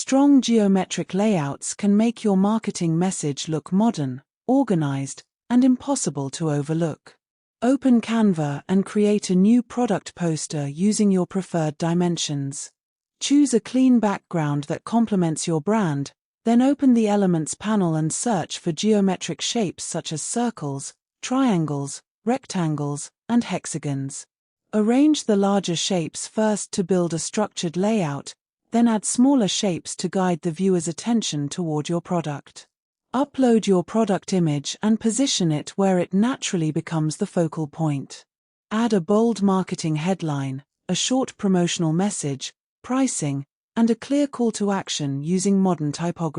Strong geometric layouts can make your marketing message look modern, organized, and impossible to overlook. Open Canva and create a new product poster using your preferred dimensions. Choose a clean background that complements your brand, then open the Elements panel and search for geometric shapes such as circles, triangles, rectangles, and hexagons. Arrange the larger shapes first to build a structured layout, then add smaller shapes to guide the viewer's attention toward your product. Upload your product image and position it where it naturally becomes the focal point. Add a bold marketing headline, a short promotional message, pricing, and a clear call to action using modern typography.